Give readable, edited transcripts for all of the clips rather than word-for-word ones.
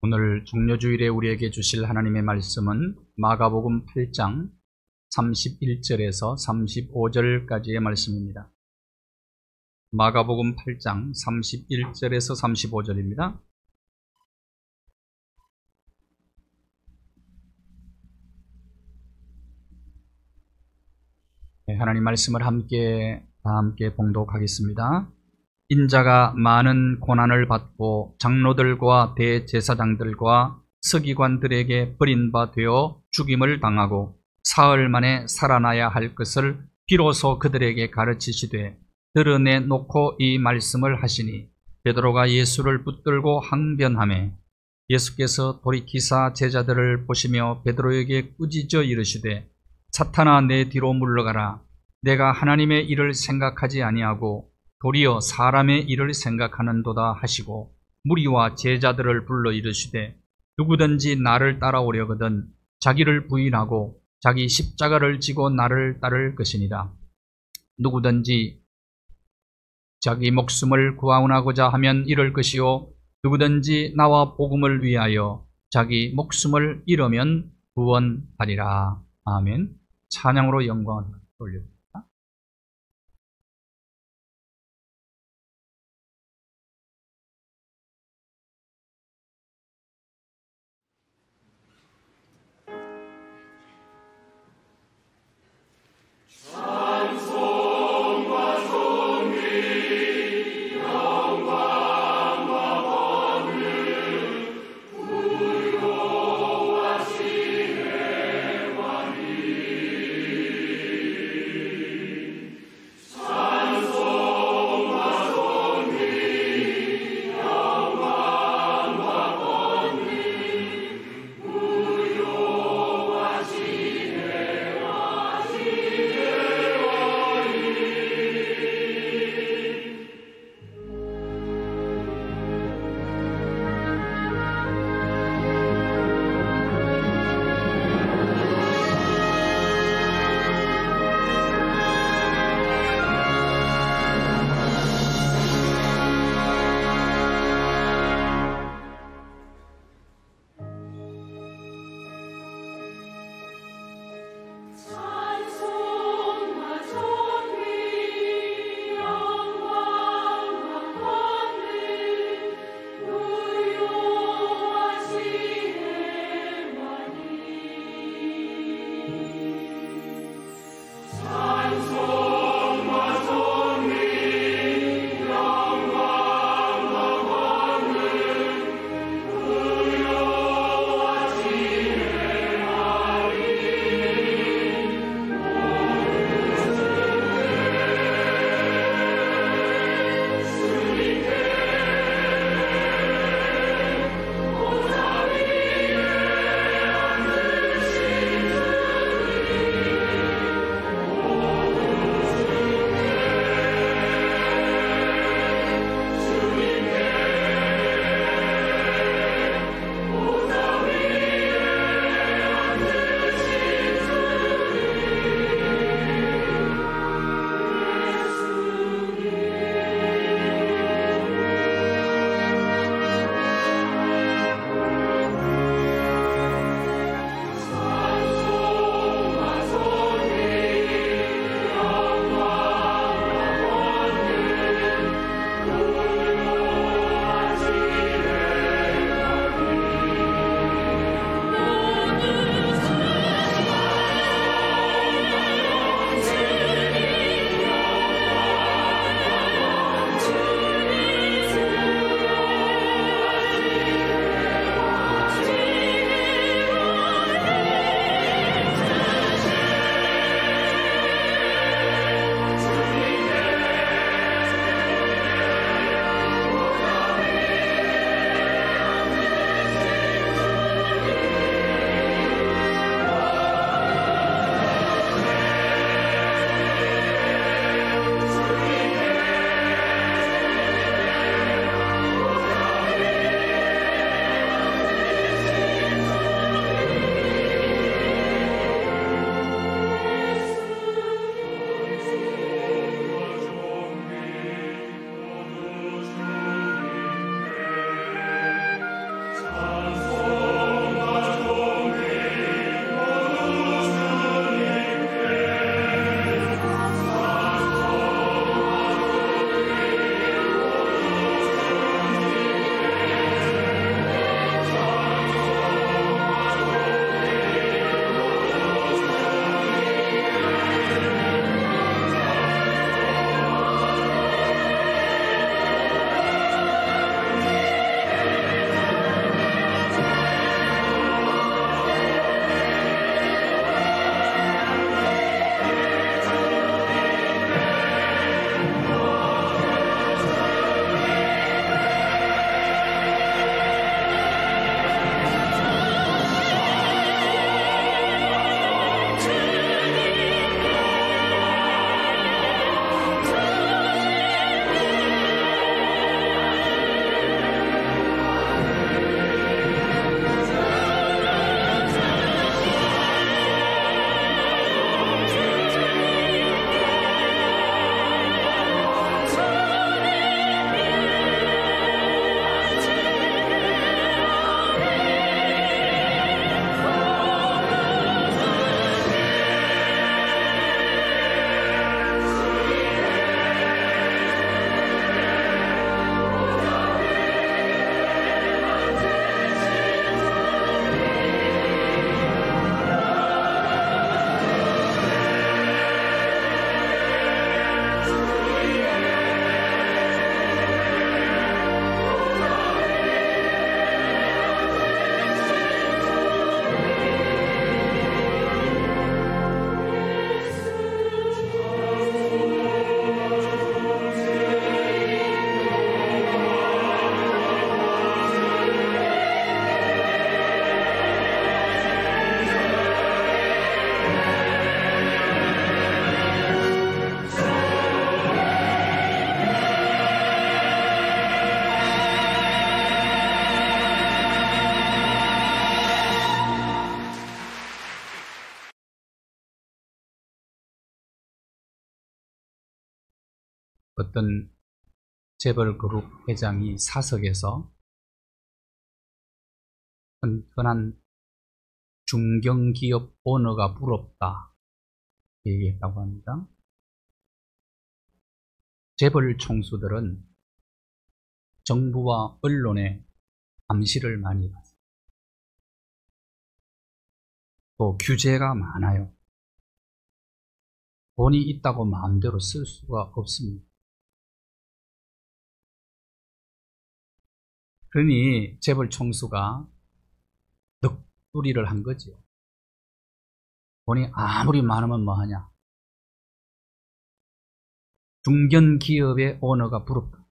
오늘 종료주일에 우리에게 주실 하나님의 말씀은 마가복음 8장 31절에서 35절까지의 말씀입니다. 마가복음 8장 31절에서 35절입니다. 하나님 말씀을 다 함께 봉독하겠습니다. 인자가 많은 고난을 받고 장로들과 대제사장들과 서기관들에게 버림바 되어 죽임을 당하고 사흘 만에 살아나야 할 것을 비로소 그들에게 가르치시되 드러내 놓고 이 말씀을 하시니 베드로가 예수를 붙들고 항변하매 예수께서 돌이키사 제자들을 보시며 베드로에게 꾸짖어 이르시되 사탄아 내 뒤로 물러가라. 내가 하나님의 일을 생각하지 아니하고 도리어 사람의 일을 생각하는도다 하시고 무리와 제자들을 불러 이르시되 누구든지 나를 따라오려거든 자기를 부인하고 자기 십자가를 지고 나를 따를 것이니라. 누구든지 자기 목숨을 구원하고자 하면 잃을 것이요 누구든지 나와 복음을 위하여 자기 목숨을 잃으면 구원하리라. 아멘. 찬양으로 영광을 돌립니다. 어떤 재벌그룹 회장이 사석에서 흔한 중견기업 오너가 부럽다 얘기했다고 합니다. 재벌 총수들은 정부와 언론의 감시를 많이 받습니다. 또 규제가 많아요. 돈이 있다고 마음대로 쓸 수가 없습니다. 그러니 재벌 총수가 넋두리를 한 거죠. 돈이 아무리 많으면 뭐하냐. 중견기업의 오너가 부럽다.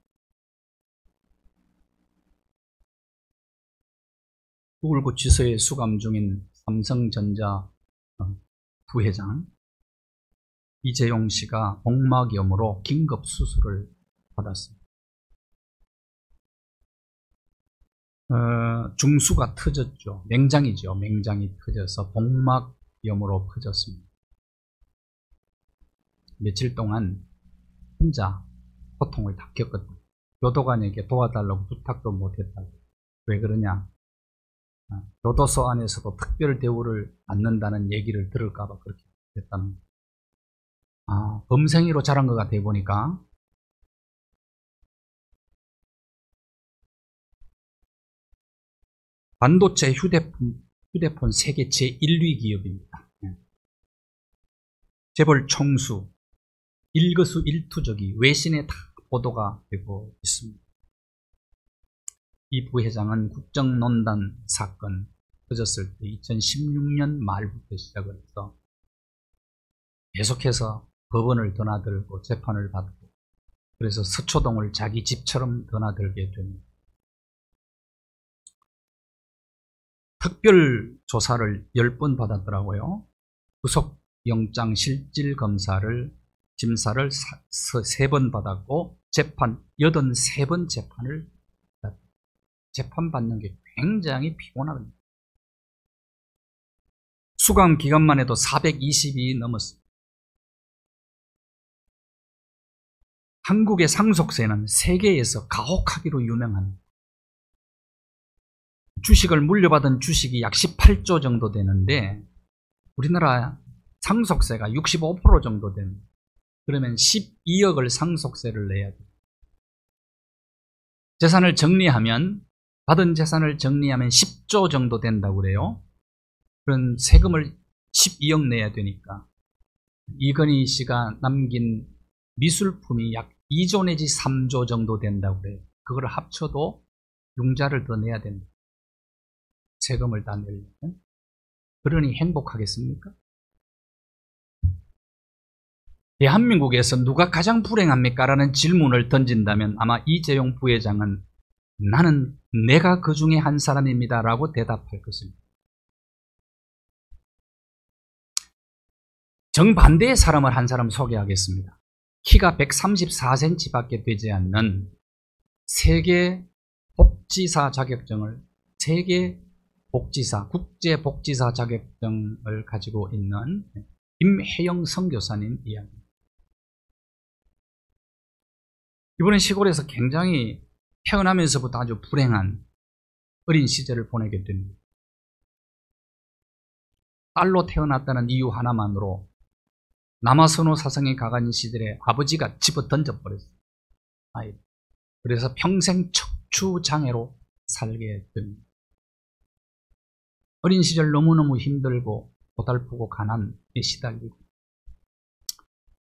서울구치소에 수감 중인 삼성전자 부회장 이재용 씨가 복막염으로 긴급 수술을 받았습니다. 중수가 터졌죠. 맹장이죠. 맹장이 터져서 복막염으로 퍼졌습니다. 며칠 동안 혼자 고통을 다 겪었다. 교도관에게 도와달라고 부탁도 못했다고. 왜 그러냐? 교도소 안에서도 특별 대우를 받는다는 얘기를 들을까봐 그렇게 됐다는 거예요. 범생이로 자란 것 같아 보니까. 반도체 휴대폰 세계 제1위 기업입니다. 재벌 총수, 일거수일투족이 외신에 다 보도가 되고 있습니다. 이 부회장은 국정농단 사건 터졌을 때 2016년 말부터 시작을 해서 계속해서 법원을 드나들고 재판을 받고, 그래서 서초동을 자기 집처럼 드나들게 됩니다. 특별 조사를 10번 받았더라고요. 구속영장 실질검사를 심사를 3번 받았고, 재판 83번 재판을 받았습니다. 재판 받는 게 굉장히 피곤합니다. 수감 기간만 해도 420이 넘었습니다. 한국의 상속세는 세계에서 가혹하기로 유명합니다. 주식을 물려받은 주식이 약 18조 정도 되는데 우리나라 상속세가 65% 정도 됩니다. 그러면 12억을 상속세를 내야 돼요. 재산을 정리하면, 받은 재산을 정리하면 10조 정도 된다고 그래요. 그런 세금을 12억 내야 되니까 이건희 씨가 남긴 미술품이 약 2조 내지 3조 정도 된다고 그래요. 그걸 합쳐도 융자를 더 내야 됩니다. 세금을 다 내려면. 그러니 행복하겠습니까? 대한민국에서 누가 가장 불행합니까? 라는 질문을 던진다면 아마 이재용 부회장은 나는 내가 그 중에 한 사람입니다 라고 대답할 것입니다. 정반대의 사람을 한 사람 소개하겠습니다. 키가 134cm 밖에 되지 않는 세계 복지사 자격증을, 국제복지사 자격증을 가지고 있는 김혜영 선교사님 이야기입니다. 이번에 시골에서 굉장히 태어나면서부터 아주 불행한 어린 시절을 보내게 됩니다. 딸로 태어났다는 이유 하나만으로 남아선호 사성에 가간 시절에 아버지가 집어 던져버렸어요. 그래서 평생 척추장애로 살게 됩니다. 어린 시절 너무너무 힘들고 고달프고 가난에 시달리고,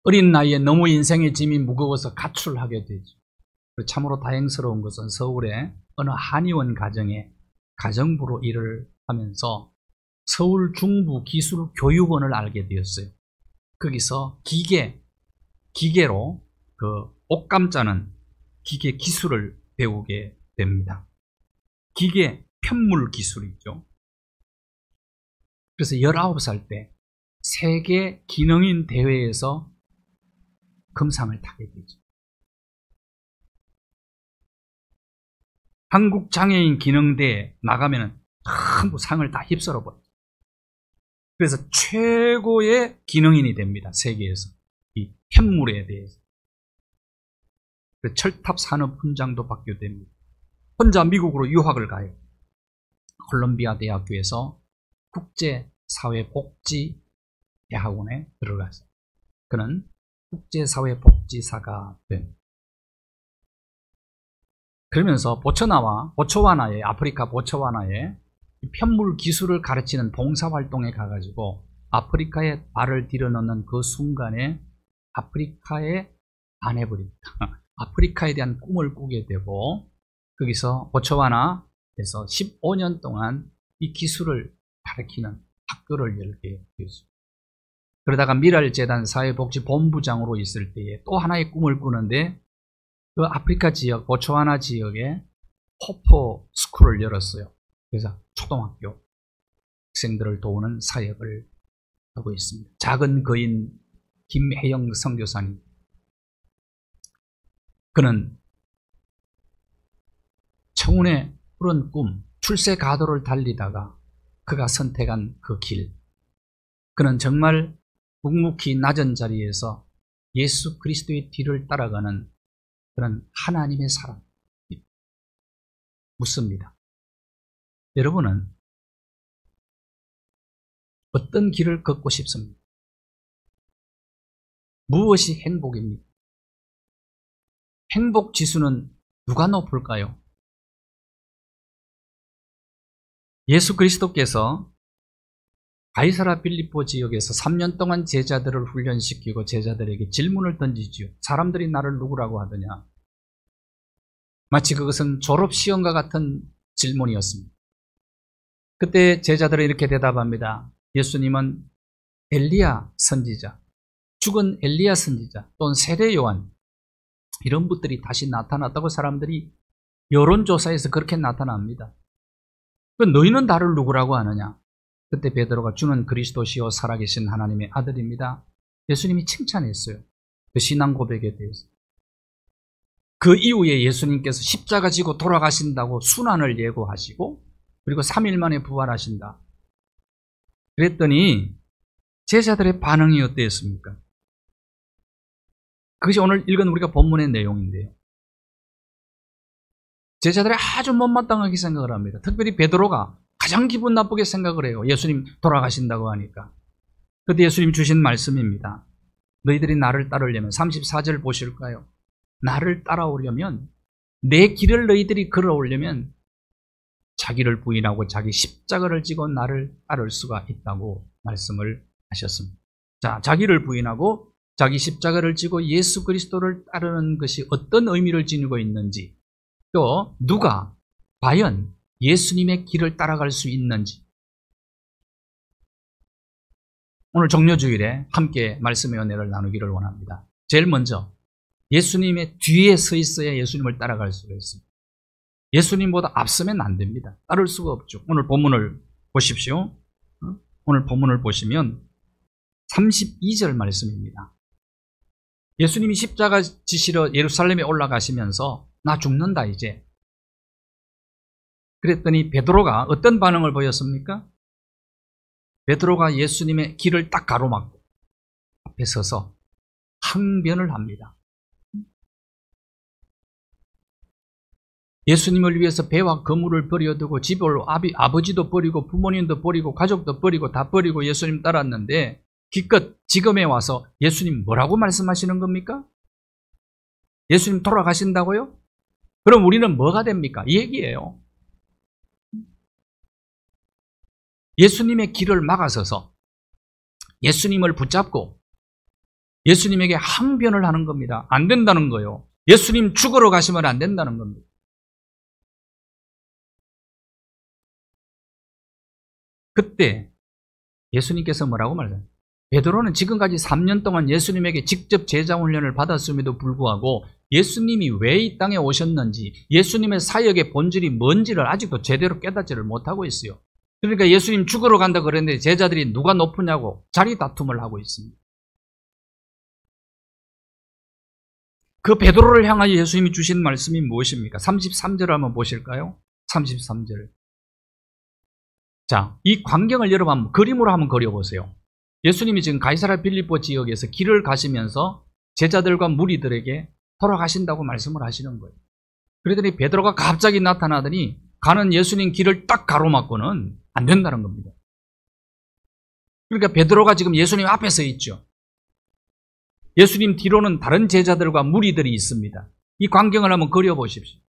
어린 나이에 너무 인생의 짐이 무거워서 가출하게 되죠. 참으로 다행스러운 것은 서울의 어느 한의원 가정에 가정부로 일을 하면서 서울 중부기술교육원을 알게 되었어요. 거기서 기계로 옷 감자는 기계 기술을 배우게 됩니다. 기계 편물 기술이죠. 그래서 19살 때 세계 기능인 대회에서 금상을 타게 되죠. 한국 장애인 기능대에 나가면 전부 상을 다 휩쓸어 버려요. 그래서 최고의 기능인이 됩니다. 세계에서 이 편물에 대해서. 철탑 산업 훈장도 받게 됩니다. 혼자 미국으로 유학을 가요. 콜롬비아 대학교에서 국제사회복지대학원에 들어가서 그는 국제사회복지사가 됩니다. 그러면서 보츠와나에 아프리카 보츠와나에 편물 기술을 가르치는 봉사활동에 가가지고 아프리카에 발을 들여놓는 그 순간에 아프리카에 반해버립니다. 아프리카에 대한 꿈을 꾸게 되고 거기서 보츠와나에서 15년 동안 이 기술을 가르치는 학교를 열게 되었습니다. 그러다가 미랄재단 사회복지본부장으로 있을 때에 또 하나의 꿈을 꾸는데 그 아프리카 지역, 보츠와나 지역에 호포 스쿨을 열었어요. 그래서 초등학교 학생들을 도우는 사역을 하고 있습니다. 작은 거인 김혜영 선교사님. 그는 청운의 푸른 꿈, 출세 가도를 달리다가 그가 선택한 그 길. 그는 정말 묵묵히 낮은 자리에서 예수 그리스도의 뒤를 따라가는 그런 하나님의 사람. 묻습니다. 여러분은 어떤 길을 걷고 싶습니까? 무엇이 행복입니까? 행복 지수는 누가 높을까요? 예수 그리스도께서 가이사라 빌립보 지역에서 3년 동안 제자들을 훈련시키고 제자들에게 질문을 던지지요. 사람들이 나를 누구라고 하더냐? 마치 그것은 졸업시험과 같은 질문이었습니다. 그때 제자들은 이렇게 대답합니다. 예수님은 엘리야 선지자, 죽은 엘리야 선지자 또는 세례 요한 이런 분들이 다시 나타났다고 사람들이 여론조사에서 그렇게 나타납니다. 너희는 나를 누구라고 하느냐? 그때 베드로가 주는 그리스도시요 살아계신 하나님의 아들입니다. 예수님이 칭찬했어요. 그 신앙 고백에 대해서. 그 이후에 예수님께서 십자가 지고 돌아가신다고 순환을 예고하시고 그리고 3일 만에 부활하신다. 그랬더니 제자들의 반응이 어땠습니까? 그것이 오늘 읽은 우리가 본문의 내용인데요. 제자들이 아주 못마땅하게 생각을 합니다. 특별히 베드로가 가장 기분 나쁘게 생각을 해요. 예수님 돌아가신다고 하니까. 그때 예수님 주신 말씀입니다. 너희들이 나를 따르려면 34절 보실까요? 나를 따라오려면 내 길을 너희들이 걸어오려면 자기를 부인하고 자기 십자가를 지고 나를 따를 수가 있다고 말씀을 하셨습니다. 자, 자기를 부인하고 자기 십자가를 지고 예수 그리스도를 따르는 것이 어떤 의미를 지니고 있는지 또 누가 과연 예수님의 길을 따라갈 수 있는지 오늘 종료주일에 함께 말씀의 은혜를 나누기를 원합니다. 제일 먼저 예수님의 뒤에 서 있어야 예수님을 따라갈 수가 있습니다. 예수님보다 앞서면 안 됩니다. 따를 수가 없죠. 오늘 본문을 보십시오. 오늘 본문을 보시면 32절 말씀입니다. 예수님이 십자가 지시러 예루살렘에 올라가시면서 나 죽는다 이제. 그랬더니 베드로가 어떤 반응을 보였습니까? 베드로가 예수님의 길을 딱 가로막고 앞에 서서 항변을 합니다. 예수님을 위해서 배와 거물을 버려두고 집을 아버지도 버리고 부모님도 버리고 가족도 버리고 다 버리고 예수님 따랐는데 기껏 지금에 와서 예수님 뭐라고 말씀하시는 겁니까? 예수님 돌아가신다고요? 그럼 우리는 뭐가 됩니까? 이 얘기예요. 예수님의 길을 막아서서 예수님을 붙잡고 예수님에게 항변을 하는 겁니다. 안 된다는 거예요. 예수님 죽으러 가시면 안 된다는 겁니다. 그때 예수님께서 뭐라고 말해요? 베드로는 지금까지 3년 동안 예수님에게 직접 제자훈련을 받았음에도 불구하고 예수님이 왜 이 땅에 오셨는지 예수님의 사역의 본질이 뭔지를 아직도 제대로 깨닫지를 못하고 있어요. 그러니까 예수님 죽으러 간다 그랬는데 제자들이 누가 높으냐고 자리 다툼을 하고 있습니다. 그 베드로를 향하여 예수님이 주신 말씀이 무엇입니까? 33절 한번 보실까요? 33절. 자, 이 광경을 여러분 한번 그림으로 한번 그려보세요. 예수님이 지금 가이사라 빌립보 지역에서 길을 가시면서 제자들과 무리들에게 돌아가신다고 말씀을 하시는 거예요. 그러더니 베드로가 갑자기 나타나더니 가는 예수님 길을 딱 가로막고는 안 된다는 겁니다. 그러니까 베드로가 지금 예수님 앞에 서 있죠. 예수님 뒤로는 다른 제자들과 무리들이 있습니다. 이 광경을 한번 그려보십시오.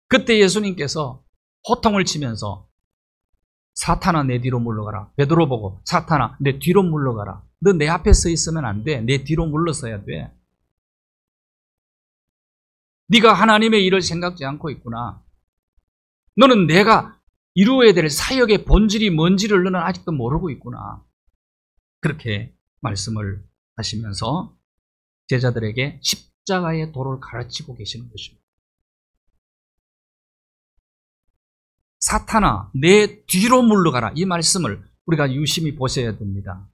그때 예수님께서 호통을 치면서 사탄아 내 뒤로 물러가라. 베드로 보고 사탄아 내 뒤로 물러가라. 너 내 앞에 서 있으면 안 돼. 내 뒤로 물러서야 돼. 네가 하나님의 일을 생각지 않고 있구나. 너는 내가 이루어야 될 사역의 본질이 뭔지를 너는 아직도 모르고 있구나. 그렇게 말씀을 하시면서 제자들에게 십자가의 도를 가르치고 계시는 것입니다. 사탄아 내 뒤로 물러가라. 이 말씀을 우리가 유심히 보셔야 됩니다.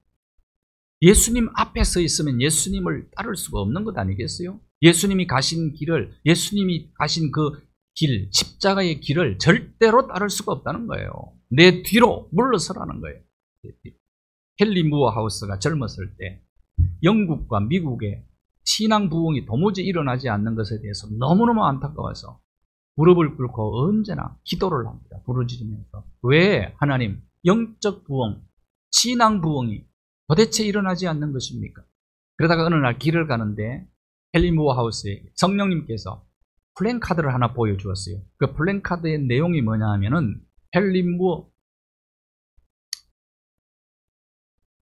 예수님 앞에 서 있으면 예수님을 따를 수가 없는 것 아니겠어요? 예수님이 가신 길을, 예수님이 가신 그 길, 십자가의 길을 절대로 따를 수가 없다는 거예요. 내 뒤로 물러서라는 거예요. 헨리 무어 하우스가 젊었을 때 영국과 미국의 신앙 부흥이 도무지 일어나지 않는 것에 대해서 너무너무 안타까워서 무릎을 꿇고 언제나 기도를 합니다. 부르짖으면서 왜 하나님 영적 부흥, 신앙 부흥이 도대체 일어나지 않는 것입니까? 그러다가 어느 날 길을 가는데 헨리 무어 하우스에 성령님께서 플랜카드를 하나 보여주었어요. 그 플랜카드의 내용이 뭐냐 하면은 헨리 무어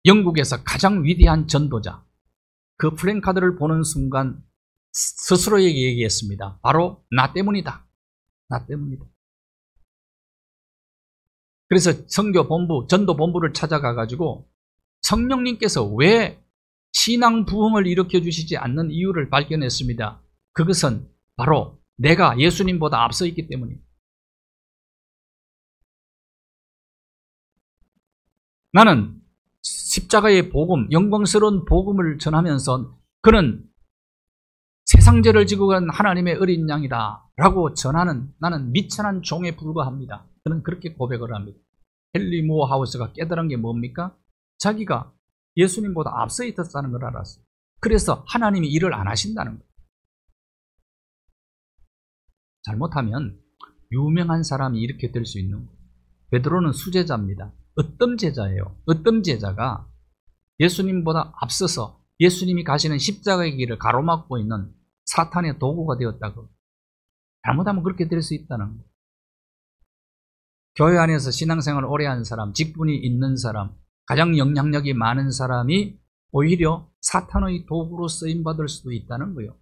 영국에서 가장 위대한 전도자, 그 플랜카드를 보는 순간 스스로에게 얘기했습니다. 바로 나 때문이다. 나 때문이다. 그래서 선교본부, 전도본부를 찾아가 가지고 성령님께서 왜 신앙 부흥을 일으켜 주시지 않는 이유를 발견했습니다. 그것은 바로 내가 예수님보다 앞서 있기 때문입니다. 나는 십자가의 복음, 영광스러운 복음을 전하면서 그는 세상죄를 지고 간 하나님의 어린 양이다 라고 전하는 나는 미천한 종에 불과합니다. 그는 그렇게 고백을 합니다. 헨리 무어 하우스가 깨달은 게 뭡니까? 자기가 예수님보다 앞서 있었다는 걸 알았어요. 그래서 하나님이 일을 안 하신다는 거예요. 잘못하면 유명한 사람이 이렇게 될 수 있는 거예요. 베드로는 수제자입니다. 어떤 제자예요? 어떤 제자가 예수님보다 앞서서 예수님이 가시는 십자가의 길을 가로막고 있는 사탄의 도구가 되었다고. 잘못하면 그렇게 될 수 있다는 거예요. 교회 안에서 신앙생활을 오래 한 사람, 직분이 있는 사람, 가장 영향력이 많은 사람이 오히려 사탄의 도구로 쓰임받을 수도 있다는 거예요.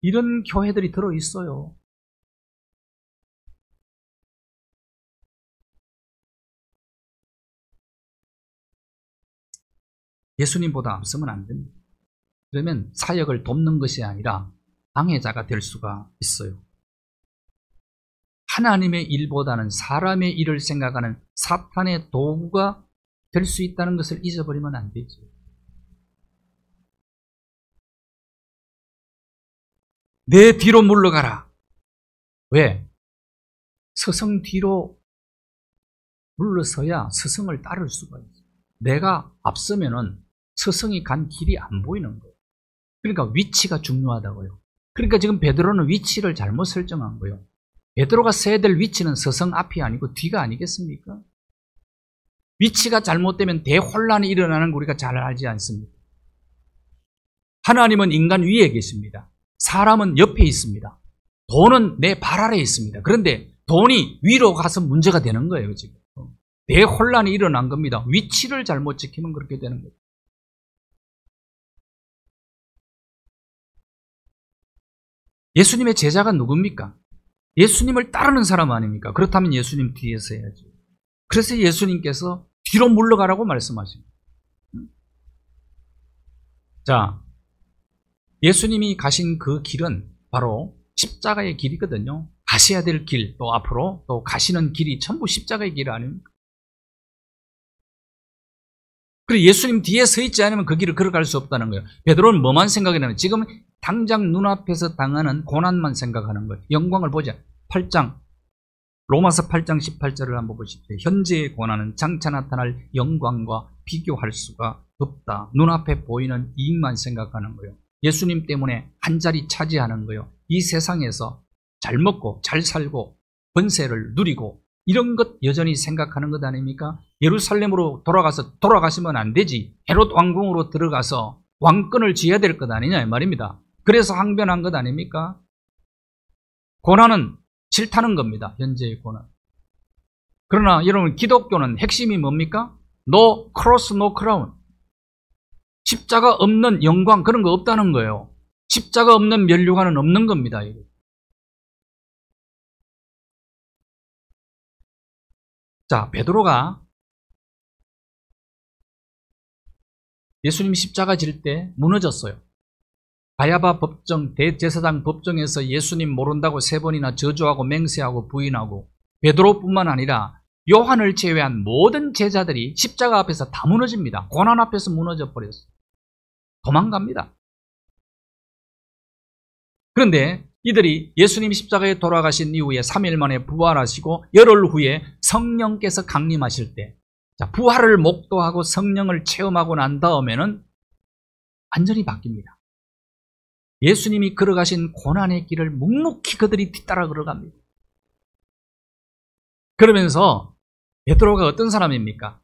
이런 교회들이 들어있어요. 예수님보다 앞서면 안 됩니다. 그러면 사역을 돕는 것이 아니라 방해자가 될 수가 있어요. 하나님의 일보다는 사람의 일을 생각하는 사탄의 도구가 될 수 있다는 것을 잊어버리면 안 되죠. 내 뒤로 물러가라. 왜? 스승 뒤로 물러서야 스승을 따를 수가 있어요. 내가 앞서면은 스승이 간 길이 안 보이는 거예요. 그러니까 위치가 중요하다고요. 그러니까 지금 베드로는 위치를 잘못 설정한 거예요. 베드로가 서야 될 위치는 스승 앞이 아니고 뒤가 아니겠습니까? 위치가 잘못되면 대혼란이 일어나는 거 우리가 잘 알지 않습니까? 하나님은 인간 위에 계십니다. 사람은 옆에 있습니다. 돈은 내 발 아래에 있습니다. 그런데 돈이 위로 가서 문제가 되는 거예요, 지금. 대혼란이 일어난 겁니다. 위치를 잘못 지키면 그렇게 되는 거예요. 예수님의 제자가 누굽니까? 예수님을 따르는 사람 아닙니까? 그렇다면 예수님 뒤에 서야죠. 그래서 예수님께서 뒤로 물러가라고 말씀하십니다. 자, 예수님이 가신 그 길은 바로 십자가의 길이거든요. 가셔야 될 길, 또 앞으로 또 가시는 길이 전부 십자가의 길 아닙니까? 그리고 예수님 뒤에 서 있지 않으면 그 길을 걸어갈 수 없다는 거예요. 베드로는 뭐만 생각하냐면 지금 당장 눈앞에서 당하는 고난만 생각하는 거예요. 영광을 보자. 8장, 로마서 8장 18절을 한번 보십시오. 현재의 고난은 장차 나타날 영광과 비교할 수가 없다. 눈앞에 보이는 이익만 생각하는 거예요. 예수님 때문에 한 자리 차지하는 거예요. 이 세상에서 잘 먹고 잘 살고 번세를 누리고 이런 것 여전히 생각하는 것 아닙니까? 예루살렘으로 돌아가시면 안 되지. 헤롯 왕궁으로 들어가서 왕권을 쥐어야 될 것 아니냐 이 말입니다. 그래서 항변한 것 아닙니까? 고난은 싫다는 겁니다. 현재의 고난. 그러나 여러분, 기독교는 핵심이 뭡니까? No cross, no crown. 십자가 없는 영광, 그런 거 없다는 거예요. 십자가 없는 면류관은 없는 겁니다. 이거. 자, 베드로가 예수님 십자가 질 때 무너졌어요. 바야바 법정, 대제사장 법정에서 예수님 모른다고 3번이나 저주하고 맹세하고 부인하고, 베드로뿐만 아니라 요한을 제외한 모든 제자들이 십자가 앞에서 다 무너집니다. 고난 앞에서 무너져 버렸어요. 도망갑니다. 그런데 이들이 예수님 십자가에 돌아가신 이후에 3일 만에 부활하시고 열흘 후에 성령께서 강림하실 때, 자, 부활을 목도하고 성령을 체험하고 난 다음에는 완전히 바뀝니다. 예수님이 걸어가신 고난의 길을 묵묵히 그들이 뒤따라 걸어갑니다. 그러면서 베드로가 어떤 사람입니까?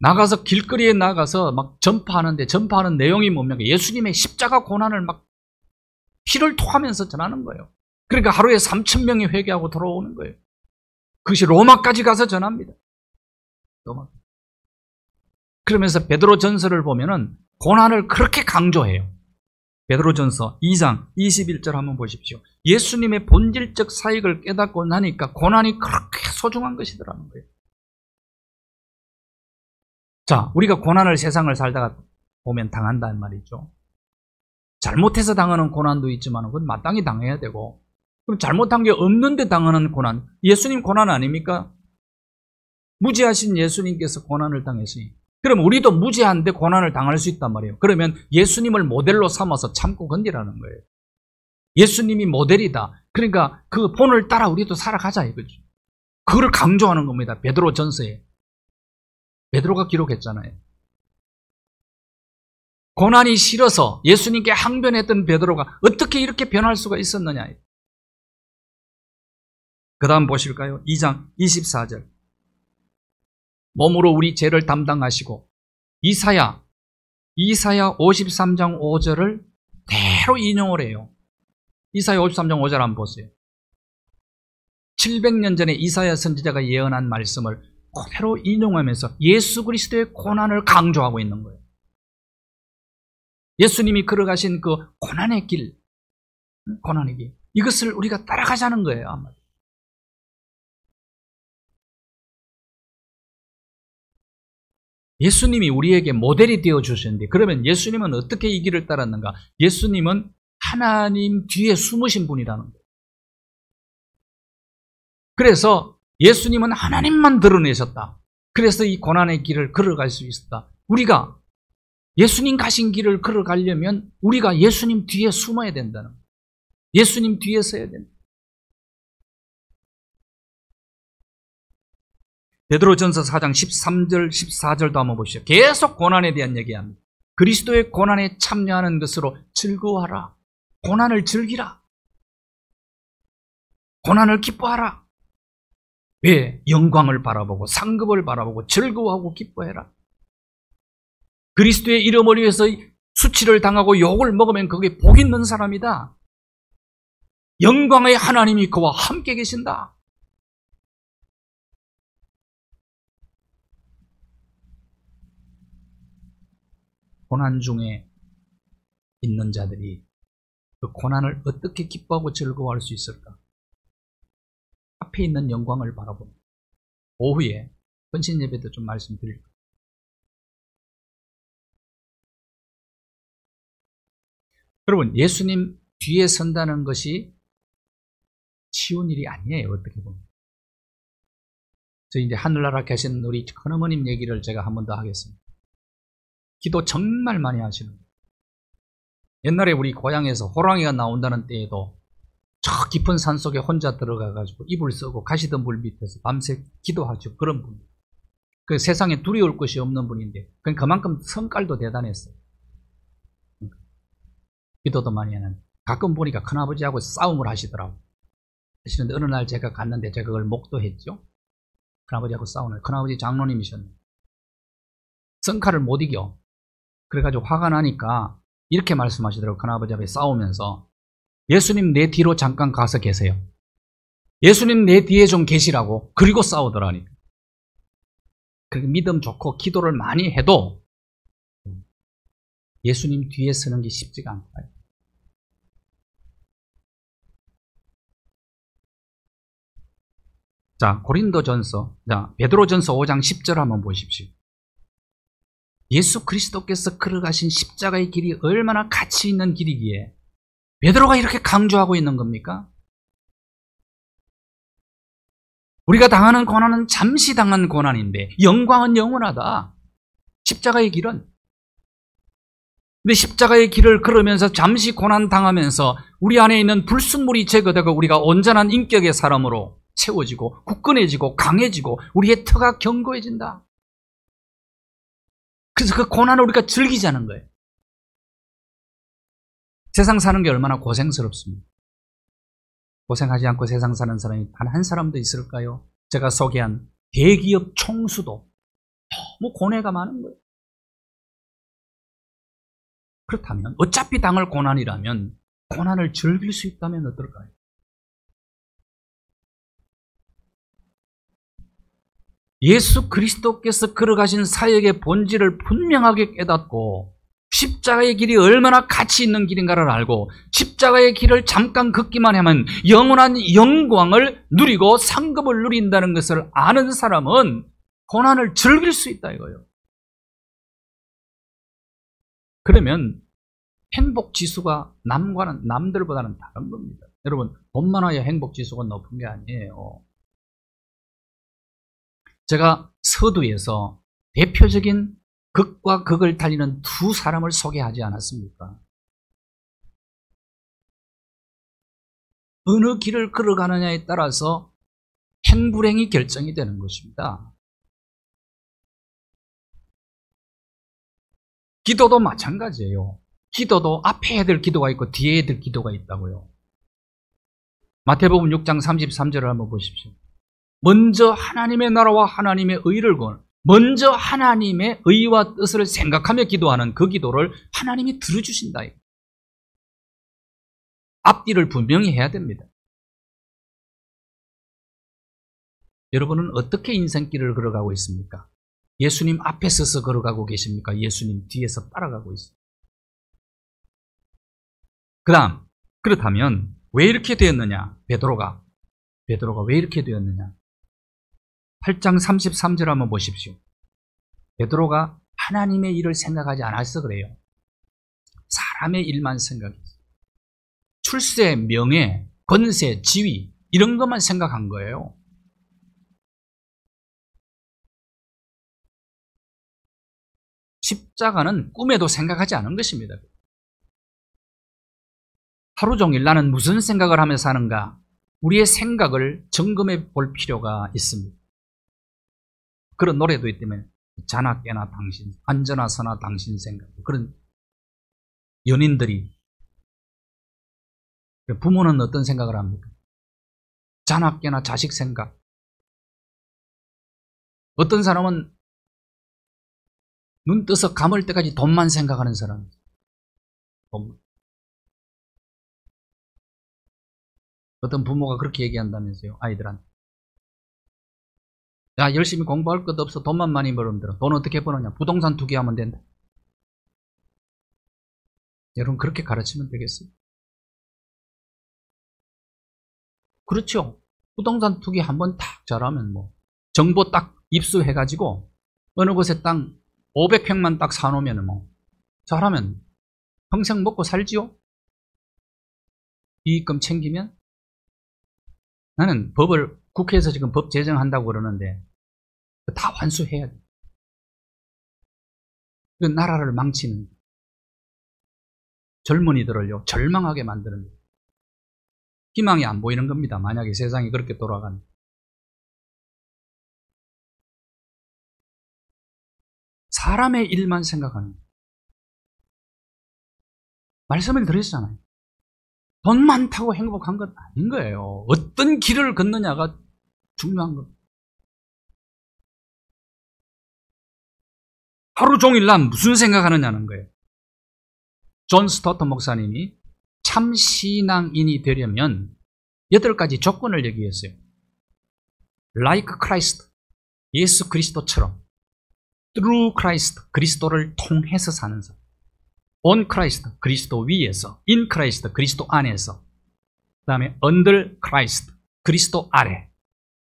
나가서 길거리에 나가서 막 전파하는데, 전파하는 내용이 뭡니까? 예수님의 십자가 고난을 막 피를 토하면서 전하는 거예요. 그러니까 하루에 3,000명이 회개하고 돌아오는 거예요. 그것이 로마까지 가서 전합니다. 로마. 그러면서 베드로 전서를 보면은 고난을 그렇게 강조해요. 베드로전서 2장 21절 한번 보십시오. 예수님의 본질적 사역을 깨닫고 나니까 고난이 그렇게 소중한 것이더라는 거예요. 자, 우리가 고난을 세상을 살다가 보면 당한다는 말이죠. 잘못해서 당하는 고난도 있지만 그건 마땅히 당해야 되고, 그럼 잘못한 게 없는데 당하는 고난, 예수님 고난 아닙니까? 무지하신 예수님께서 고난을 당했으니, 그럼 우리도 무지한데 고난을 당할 수 있단 말이에요. 그러면 예수님을 모델로 삼아서 참고 건디라는 거예요. 예수님이 모델이다. 그러니까 그 본을 따라 우리도 살아가자 이거죠. 그걸 강조하는 겁니다. 베드로 전서에. 베드로가 기록했잖아요. 고난이 싫어서 예수님께 항변했던 베드로가 어떻게 이렇게 변할 수가 있었느냐. 그 다음 보실까요? 2장 24절. 몸으로 우리 죄를 담당하시고, 이사야 53장 5절을 대로 인용을 해요. 이사야 53장 5절 한번 보세요. 700년 전에 이사야 선지자가 예언한 말씀을 그대로 인용하면서 예수 그리스도의 고난을 강조하고 있는 거예요. 예수님이 걸어가신 그 고난의 길, 이것을 우리가 따라가자는 거예요. 아마. 예수님이 우리에게 모델이 되어 주셨는데, 그러면 예수님은 어떻게 이 길을 따랐는가? 예수님은 하나님 뒤에 숨으신 분이라는 거예요. 그래서 예수님은 하나님만 드러내셨다. 그래서 이 고난의 길을 걸어갈 수 있었다. 우리가 예수님 가신 길을 걸어가려면 우리가 예수님 뒤에 숨어야 된다는 거예요. 예수님 뒤에 서야 된다. 베드로전서 4장 13절 14절도 한번 보시죠. 계속 고난에 대한 얘기합니다. 그리스도의 고난에 참여하는 것으로 즐거워하라. 고난을 즐기라. 고난을 기뻐하라. 왜? 영광을 바라보고 상급을 바라보고 즐거워하고 기뻐해라. 그리스도의 이름을 위해서 수치를 당하고 욕을 먹으면 그게 복 있는 사람이다. 영광의 하나님이 그와 함께 계신다. 고난 중에 있는 자들이 그 고난을 어떻게 기뻐하고 즐거워할 수 있을까? 앞에 있는 영광을 바라봅니다. 오후에 헌신 예배도 좀 말씀드릴게요. 여러분, 예수님 뒤에 선다는 것이 쉬운 일이 아니에요. 어떻게 보면. 저 이제 하늘나라 계신 우리 큰어머님 얘기를 제가 한 번 더 하겠습니다. 기도 정말 많이 하시는 거예요. 옛날에 우리 고향에서 호랑이가 나온다는 때에도 저 깊은 산속에 혼자 들어가가지고 이불 쓰고 가시던 물 밑에서 밤새 기도하죠. 그런 분. 그 세상에 두려울 것이 없는 분인데 그만큼 성깔도 대단했어요. 기도도 많이 하는. 가끔 보니까 큰아버지하고 싸움을 하시더라고. 하시는데 어느 날 제가 갔는데 제가 그걸 목도했죠. 큰아버지하고 싸우는. 큰아버지 장로님이셨네. 성칼을 못 이겨. 그래가지고 화가 나니까 이렇게 말씀하시더라고. 큰아버지 앞에 싸우면서 예수님 내 뒤로 잠깐 가서 계세요. 예수님 내 뒤에 좀 계시라고. 그리고 싸우더라니까. 그렇게 믿음 좋고 기도를 많이 해도 예수님 뒤에 서는 게 쉽지가 않아요. 자, 고린도전서, 베드로전서 5장 10절 한번 보십시오. 예수 그리스도께서 걸어가신 십자가의 길이 얼마나 가치 있는 길이기에 베드로가 이렇게 강조하고 있는 겁니까? 우리가 당하는 고난은 잠시 당한 고난인데 영광은 영원하다. 십자가의 길은. 근데 십자가의 길을 걸으면서 잠시 고난 당하면서 우리 안에 있는 불순물이 제거되고 우리가 온전한 인격의 사람으로 세워지고 굳건해지고 강해지고 우리의 터가 견고해진다. 그래서 그 고난을 우리가 즐기자는 거예요. 세상 사는 게 얼마나 고생스럽습니다. 고생하지 않고 세상 사는 사람이 단 한 사람도 있을까요? 제가 소개한 대기업 총수도 너무 고뇌가 많은 거예요. 그렇다면 어차피 당할 고난이라면 고난을 즐길 수 있다면 어떨까요? 예수 그리스도께서 걸어가신 사역의 본질을 분명하게 깨닫고 십자가의 길이 얼마나 가치 있는 길인가를 알고 십자가의 길을 잠깐 걷기만 하면 영원한 영광을 누리고 상급을 누린다는 것을 아는 사람은 고난을 즐길 수 있다 이거예요. 그러면 행복지수가 남들보다는 다른 겁니다. 여러분, 돈 많아야 행복지수가 높은 게 아니에요. 제가 서두에서 대표적인 극과 극을 달리는 두 사람을 소개하지 않았습니까? 어느 길을 걸어가느냐에 따라서 행불행이 결정이 되는 것입니다. 기도도 마찬가지예요. 기도도 앞에 해야 될 기도가 있고 뒤에 해야 될 기도가 있다고요. 마태복음 6장 33절을 한번 보십시오. 먼저 하나님의 나라와 하나님의 의를 구하는, 먼저 하나님의 의와 뜻을 생각하며 기도하는 그 기도를 하나님이 들어주신다. 앞뒤를 분명히 해야 됩니다. 여러분은 어떻게 인생길을 걸어가고 있습니까? 예수님 앞에 서서 걸어가고 계십니까? 예수님 뒤에서 따라가고 있습니까? 그렇다면 왜 이렇게 되었느냐? 베드로가 왜 이렇게 되었느냐? 8장 33절 한번 보십시오. 베드로가 하나님의 일을 생각하지 않아서 그래요. 사람의 일만 생각했어요. 출세, 명예, 권세, 지위 이런 것만 생각한 거예요. 십자가는 꿈에도 생각하지 않은 것입니다. 하루 종일 나는 무슨 생각을 하며 사는가? 우리의 생각을 점검해 볼 필요가 있습니다. 그런 노래도 있다면 자나 깨나 당신, 앉으나 서나 당신 생각. 그런 연인들이, 부모는 어떤 생각을 합니까? 자나 깨나 자식 생각. 어떤 사람은 눈 떠서 감을 때까지 돈만 생각하는 사람. 돈. 어떤 부모가 그렇게 얘기한다면서요, 아이들한테. 야, 열심히 공부할 것도 없어. 돈만 많이 벌으면 들어. 돈 어떻게 버느냐? 부동산 투기하면 된다. 여러분, 그렇게 가르치면 되겠어요? 그렇죠. 부동산 투기 한번 탁 잘하면 정보 딱 입수해가지고 어느 곳에 땅 500평만 딱 사놓으면 잘하면 평생 먹고 살지요? 이익금 챙기면? 나는 국회에서 지금 법 제정한다고 그러는데 다 환수해야 돼. 그 나라를 망치는, 젊은이들을요 절망하게 만드는, 희망이 안 보이는 겁니다. 만약에 세상이 그렇게 돌아가면. 사람의 일만 생각하는, 말씀에 들어있잖아요. 돈 많다고 행복한 건 아닌 거예요. 어떤 길을 걷느냐가 중요한 겁니다. 하루 종일 난 무슨 생각하느냐는 거예요. 존 스토터 목사님이 참 신앙인이 되려면 8가지 조건을 얘기했어요. Like Christ, 예수 그리스도처럼. Through Christ, 그리스도를 통해서 사는 삶. On Christ, 그리스도 위에서. In Christ, 그리스도 안에서. 그 다음에 Under Christ, 그리스도 아래.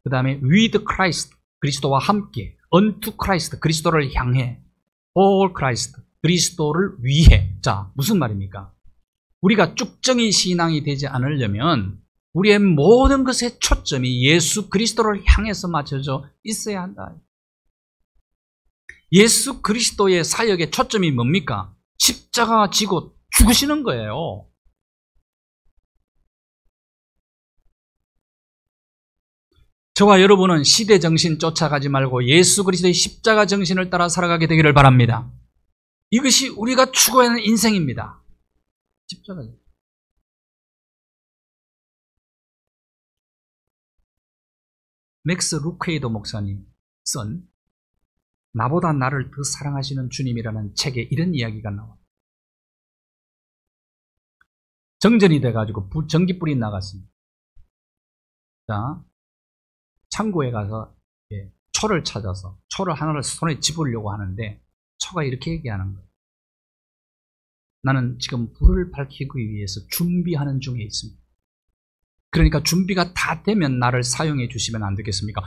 그 다음에 With Christ, 그리스도와 함께. Unto Christ, 그리스도를 향해. For Christ, 그리스도를 위해. 자, 무슨 말입니까? 우리가 쭉정이 신앙이 되지 않으려면 우리의 모든 것의 초점이 예수 그리스도를 향해서 맞춰져 있어야 한다. 예수 그리스도의 사역의 초점이 뭡니까? 십자가 지고 죽으시는 거예요. 저와 여러분은 시대 정신 쫓아가지 말고 예수 그리스도의 십자가 정신을 따라 살아가게 되기를 바랍니다. 이것이 우리가 추구하는 인생입니다. 십자가. 맥스 루케이도 목사님 쓴 나보다 나를 더 사랑하시는 주님이라는 책에 이런 이야기가 나와요. 정전이 돼가지고 전기불이 나갔습니다. 자, 창고에 가서 초를 찾아서 초를 하나를 손에 집으려고 하는데 초가 이렇게 얘기하는 거예요. 나는 지금 불을 밝히기 위해서 준비하는 중에 있습니다. 그러니까 준비가 다 되면 나를 사용해 주시면 안 되겠습니까?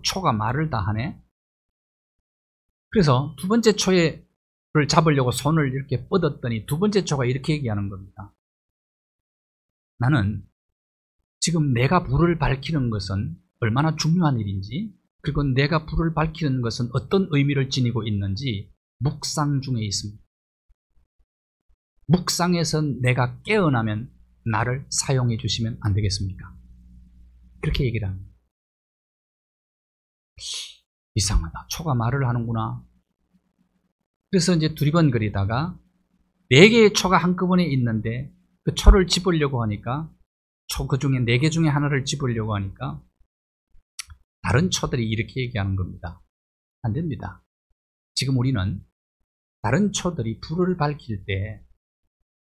초가 말을 다 하네. 그래서 두 번째 초를 잡으려고 손을 이렇게 뻗었더니 두 번째 초가 이렇게 얘기하는 겁니다. 나는 지금 내가 불을 밝히는 것은 얼마나 중요한 일인지, 그리고 내가 불을 밝히는 것은 어떤 의미를 지니고 있는지 묵상 중에 있습니다. 묵상에서 내가 깨어나면 나를 사용해 주시면 안 되겠습니까? 그렇게 얘기를 합니다. 이상하다. 초가 말을 하는구나. 그래서 이제 두리번거리다가 4개의 초가 한꺼번에 있는데 그 초를 집으려고 하니까 그 중에 4개 중에 하나를 집으려고 하니까 다른 초들이 이렇게 얘기하는 겁니다. 안 됩니다. 지금 우리는 다른 초들이 불을 밝힐 때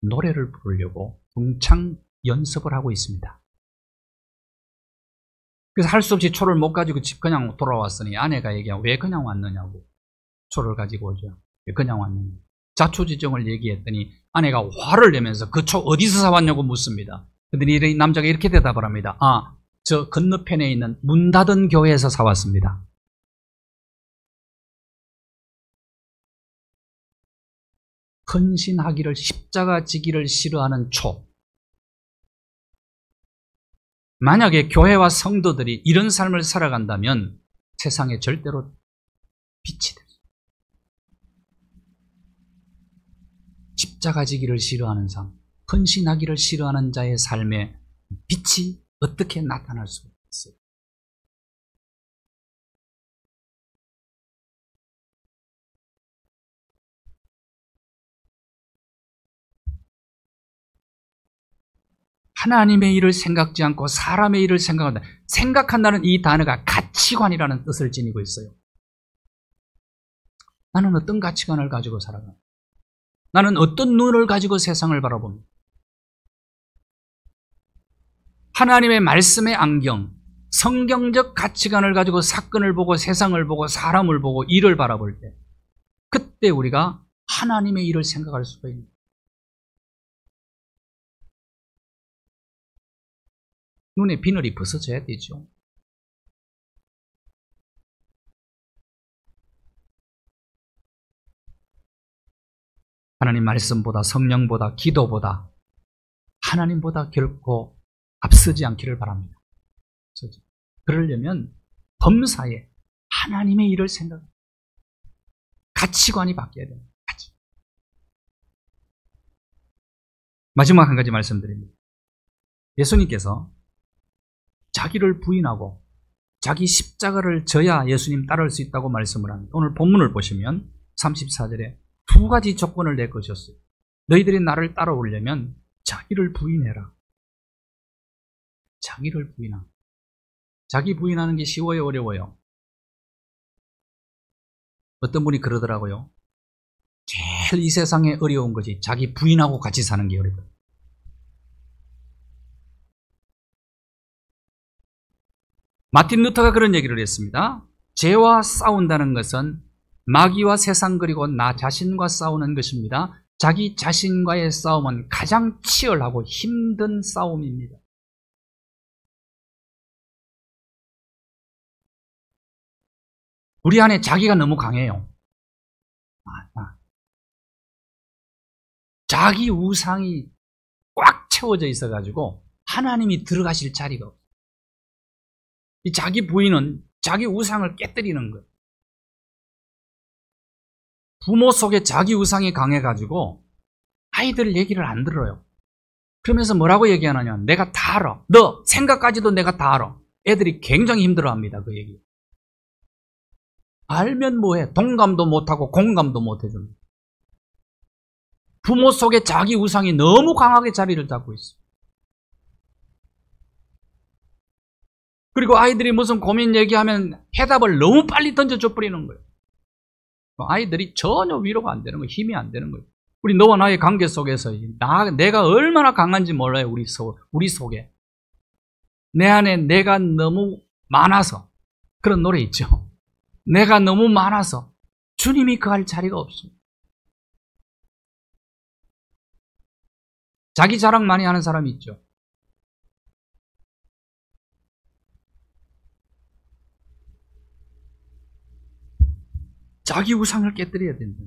노래를 부르려고 동창 연습을 하고 있습니다. 그래서 할 수 없이 초를 못 가지고 집 그냥 돌아왔으니 아내가 얘기하고 왜 그냥 왔느냐고. 초를 가지고 오죠. 왜 그냥 왔느냐. 자초지종을 얘기했더니 아내가 화를 내면서 그 초 어디서 사왔냐고 묻습니다. 그런데 이 남자가 이렇게 대답을 합니다. 아, 저 건너편에 있는 문 닫은 교회에서 사왔습니다. 헌신하기를, 십자가 지기를 싫어하는 초. 만약에 교회와 성도들이 이런 삶을 살아간다면 세상에 절대로 빛이 되죠. 십자가 지기를 싫어하는 삶, 헌신하기를 싫어하는 자의 삶에 빛이 어떻게 나타날 수 있어요? 하나님의 일을 생각지 않고 사람의 일을 생각한다. 생각한다는 이 단어가 가치관이라는 뜻을 지니고 있어요. 나는 어떤 가치관을 가지고 살아가? 나는 어떤 눈을 가지고 세상을 바라봅니다. 하나님의 말씀의 안경, 성경적 가치관을 가지고 사건을 보고 세상을 보고 사람을 보고 일을 바라볼 때 그때 우리가 하나님의 일을 생각할 수가 있습니다. 눈에 비늘이 벗어져야 되죠. 하나님 말씀보다 성령보다 기도보다 하나님보다 결코 앞서지 않기를 바랍니다. 그러려면 범사에 하나님의 일을 생각합니다. 가치관이 바뀌어야 됩니다. 마지막 한 가지 말씀드립니다. 예수님께서 자기를 부인하고 자기 십자가를 져야 예수님 따를 수 있다고 말씀을 합니다. 오늘 본문을 보시면 34절에 2가지 조건을 내거셨어요. 너희들이 나를 따라오려면 자기를 부인해라. 자기를 부인하. 자기 부인하는 게 쉬워요, 어려워요? 어떤 분이 그러더라고요. 제일 이 세상에 어려운 것이 자기 부인하고 같이 사는 게 어렵다. 마틴 루터가 그런 얘기를 했습니다. 죄와 싸운다는 것은 마귀와 세상 그리고 나 자신과 싸우는 것입니다. 자기 자신과의 싸움은 가장 치열하고 힘든 싸움입니다. 우리 안에 자기가 너무 강해요. 자기 우상이 꽉 채워져 있어가지고 하나님이 들어가실 자리가 없어요. 이 자기 부인은 자기 우상을 깨뜨리는 거예요. 부모 속에 자기 우상이 강해가지고 아이들 얘기를 안 들어요. 그러면서 뭐라고 얘기하느냐. 내가 다 알아. 너 생각까지도 내가 다 알아. 애들이 굉장히 힘들어합니다. 그 얘기. 알면 뭐해. 동감도 못하고 공감도 못해줍니다. 부모 속에 자기 우상이 너무 강하게 자리를 잡고 있어요. 그리고 아이들이 무슨 고민 얘기하면 해답을 너무 빨리 던져줘 버리는 거예요. 아이들이 전혀 위로가 안 되는 거예요. 힘이 안 되는 거예요. 우리 너와 나의 관계 속에서 내가 얼마나 강한지 몰라요. 우리 속에. 내 안에 내가 너무 많아서. 그런 노래 있죠. 내가 너무 많아서 주님이 그 할 자리가 없습니다. 자기 자랑 많이 하는 사람이 있죠. 자기 우상을 깨뜨려야 된다.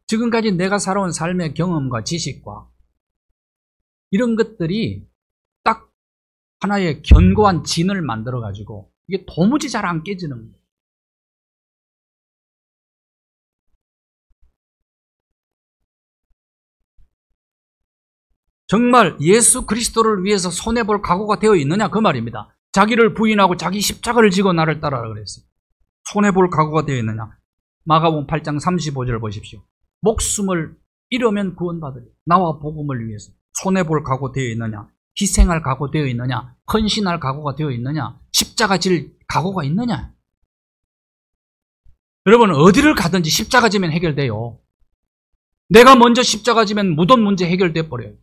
지금까지 내가 살아온 삶의 경험과 지식과 이런 것들이 딱 하나의 견고한 진을 만들어가지고 이게 도무지 잘 안 깨지는 거예요. 정말 예수 그리스도를 위해서 손해볼 각오가 되어 있느냐 그 말입니다. 자기를 부인하고 자기 십자가를 지고 나를 따르라 그랬어요. 손해볼 각오가 되어 있느냐. 마가복음 8장 35절 보십시오. 목숨을 잃으면 구원받으리. 나와 복음을 위해서 손해볼 각오 되어 있느냐. 희생할 각오 되어 있느냐. 헌신할 각오가 되어 있느냐. 십자가 질 각오가 있느냐. 여러분 어디를 가든지 십자가 지면 해결돼요. 내가 먼저 십자가 지면 모든 문제 해결돼 버려요.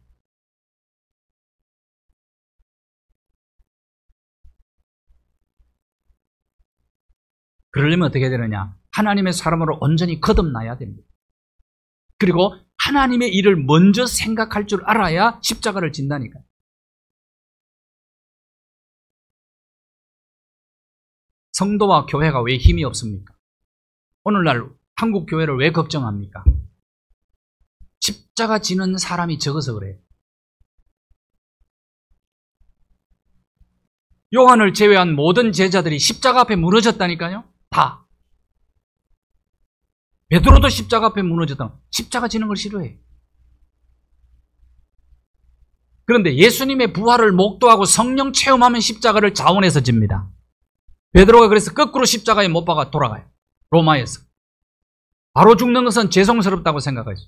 그러려면 어떻게 되느냐. 하나님의 사람으로 온전히 거듭나야 됩니다. 그리고 하나님의 일을 먼저 생각할 줄 알아야 십자가를 진다니까요. 성도와 교회가 왜 힘이 없습니까? 오늘날 한국 교회를 왜 걱정합니까? 십자가 지는 사람이 적어서 그래요. 요한을 제외한 모든 제자들이 십자가 앞에 무너졌다니까요. 다. 베드로도 십자가 앞에 무너졌다. 십자가 지는 걸 싫어해. 그런데 예수님의 부활을 목도하고 성령 체험하면 십자가를 자원해서 집니다. 베드로가 그래서 거꾸로 십자가에 못 박아 돌아가요. 로마에서. 바로 죽는 것은 죄송스럽다고 생각하죠.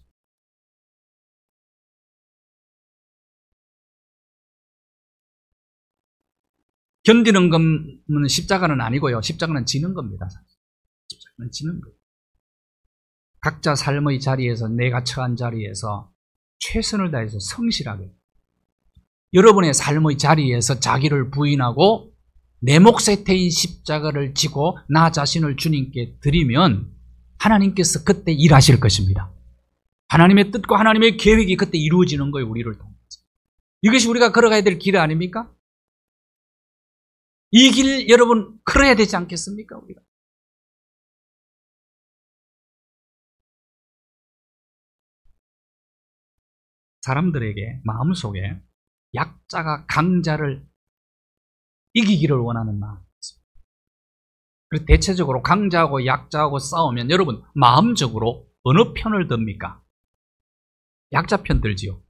견디는 것은 십자가는 아니고요. 십자가는 지는 겁니다. 십자가는 지는 거예요. 각자 삶의 자리에서 내가 처한 자리에서 최선을 다해서 성실하게 여러분의 삶의 자리에서 자기를 부인하고 내 몫에 태인 십자가를 지고 나 자신을 주님께 드리면 하나님께서 그때 일하실 것입니다. 하나님의 뜻과 하나님의 계획이 그때 이루어지는 거예요. 우리를 통해서. 이것이 우리가 걸어가야 될 길 아닙니까? 이 길 여러분 걸어야 되지 않겠습니까? 우리가. 사람들에게 마음속에 약자가 강자를 이기기를 원하는 마음이 있습니다. 그리고 대체적으로 강자하고 약자하고 싸우면 여러분 마음적으로 어느 편을 듭니까? 약자 편 들지요.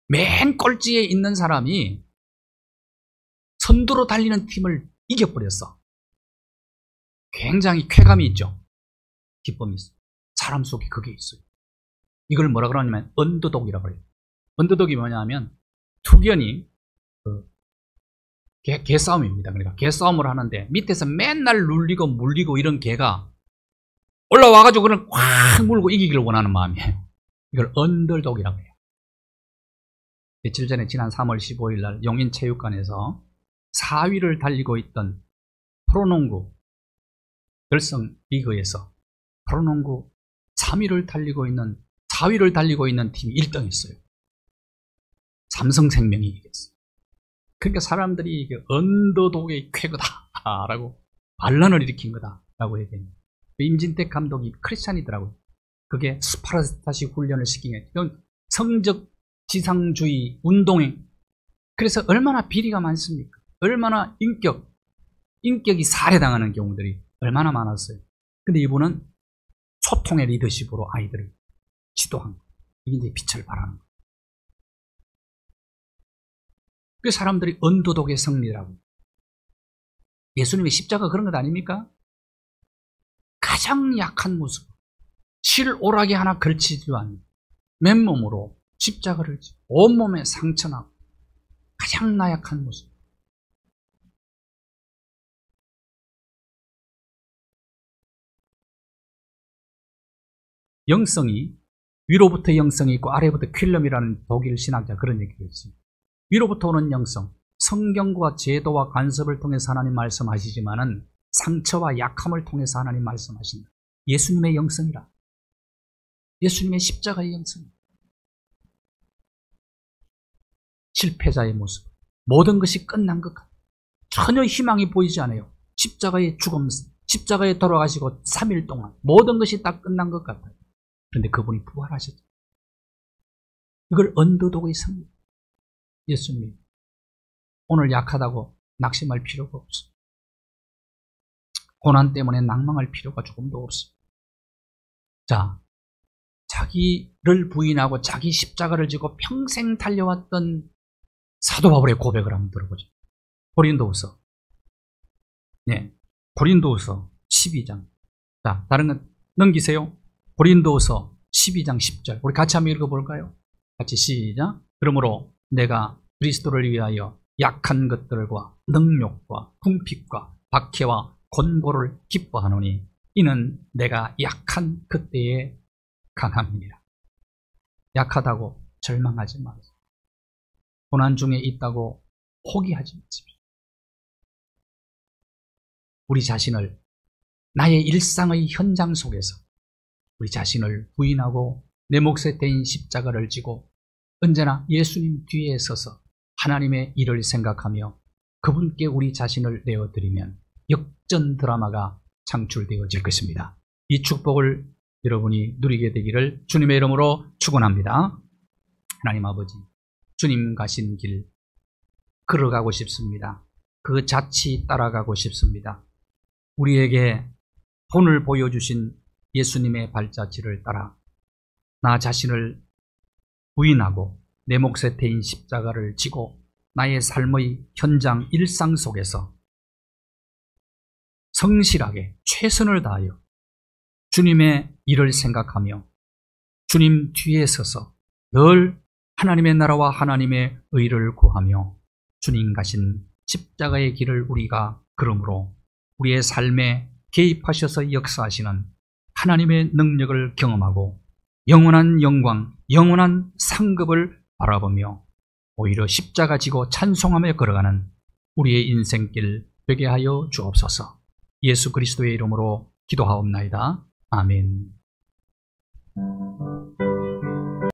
맨 꼴찌에 있는 사람이 선두로 달리는 팀을 이겨버렸어. 굉장히 쾌감이 있죠. 기쁨이 있어요. 사람 속에 그게 있어요. 이걸 뭐라 그러냐면 언더독이라고 그래요. 언더독이 뭐냐면 투견이 개싸움입니다. 그러니까 개싸움을 하는데 밑에서 맨날 눌리고 물리고 이런 개가 올라와가지고 그걸 확 물고 이기기를 원하는 마음이에요. 이걸 언더독이라고 해요. 며칠 전에 지난 3월 15일 날 용인체육관에서 4위를 달리고 있던 프로농구 결승 리그에서 프로농구 4위를 달리고 있는 팀이 1등했어요. 삼성생명이 이겼어요. 그러니까 사람들이 이게 언더독의 쾌거다라고 반란을 일으킨 거다라고 얘기합니다. 임진택 감독이 크리스찬이더라고요. 그게 스파르타식 훈련을 시킨 게 이건 성적 지상주의 운동행. 그래서 얼마나 비리가 많습니까? 얼마나 인격이 살해당하는 경우들이 얼마나 많았어요. 근데 이분은 소통의 리더십으로 아이들을 지도한 거예요. 이게 이제 빛을 발하는 거예요. 그 사람들이 언더독의 승리라고. 예수님의 십자가 그런 것 아닙니까? 가장 약한 모습, 실오라기 하나 걸치지 않는 맨몸으로 십자가를 지고 온몸에 상처나고 가장 나약한 모습. 영성이 위로부터 영성이 있고 아래부터 퀼럼이라는 독일 신학자 그런 얘기를 했어요. 위로부터 오는 영성, 성경과 제도와 간섭을 통해서 하나님 말씀하시지만은 상처와 약함을 통해서 하나님 말씀하신다. 예수님의 영성이라. 예수님의 십자가의 영성. 실패자의 모습. 모든 것이 끝난 것 같아요. 전혀 희망이 보이지 않아요. 십자가의 죽음, 십자가에 돌아가시고 3일 동안 모든 것이 다 끝난 것 같아요. 그런데 그분이 부활하셨죠. 이걸 언더독의 승리. 예수님, 오늘 약하다고 낙심할 필요가 없어. 고난 때문에 낭망할 필요가 조금도 없어. 자, 자기를 부인하고 자기 십자가를 지고 평생 달려왔던 사도 바울의 고백을 한번 들어보죠. 고린도후서. 네, 고린도후서 12장. 자, 다른 건 넘기세요. 고린도후서 12장 10절. 우리 같이 한번 읽어볼까요? 같이 시작. 그러므로 내가 그리스도를 위하여 약한 것들과 능욕과 궁핍과 박해와 곤고를 기뻐하노니 이는 내가 약한 그때에 강함이니라. 약하다고 절망하지 마세요. 고난 중에 있다고 포기하지 마십시오. 우리 자신을 나의 일상의 현장 속에서 우리 자신을 부인하고 내 몫에 대인 십자가를 지고 언제나 예수님 뒤에 서서 하나님의 일을 생각하며 그분께 우리 자신을 내어드리면 역전 드라마가 창출되어질 것입니다. 이 축복을 여러분이 누리게 되기를 주님의 이름으로 축원합니다. 하나님 아버지, 주님 가신 길 걸어가고 싶습니다. 그 자치 따라가고 싶습니다. 우리에게 본을 보여주신 예수님의 발자취를 따라 나 자신을 부인하고 내 몫에 대인 십자가를 지고 나의 삶의 현장 일상 속에서 성실하게 최선을 다하여 주님의 일을 생각하며 주님 뒤에 서서 늘 하나님의 나라와 하나님의 의를 구하며 주님 가신 십자가의 길을 우리가 걸음으로 우리의 삶에 개입하셔서 역사하시는 하나님의 능력을 경험하고 영원한 영광, 영원한 상급을 바라보며 오히려 십자가 지고 찬송하며 걸어가는 우리의 인생길 되게 하여 주옵소서. 예수 그리스도의 이름으로 기도하옵나이다. 아멘.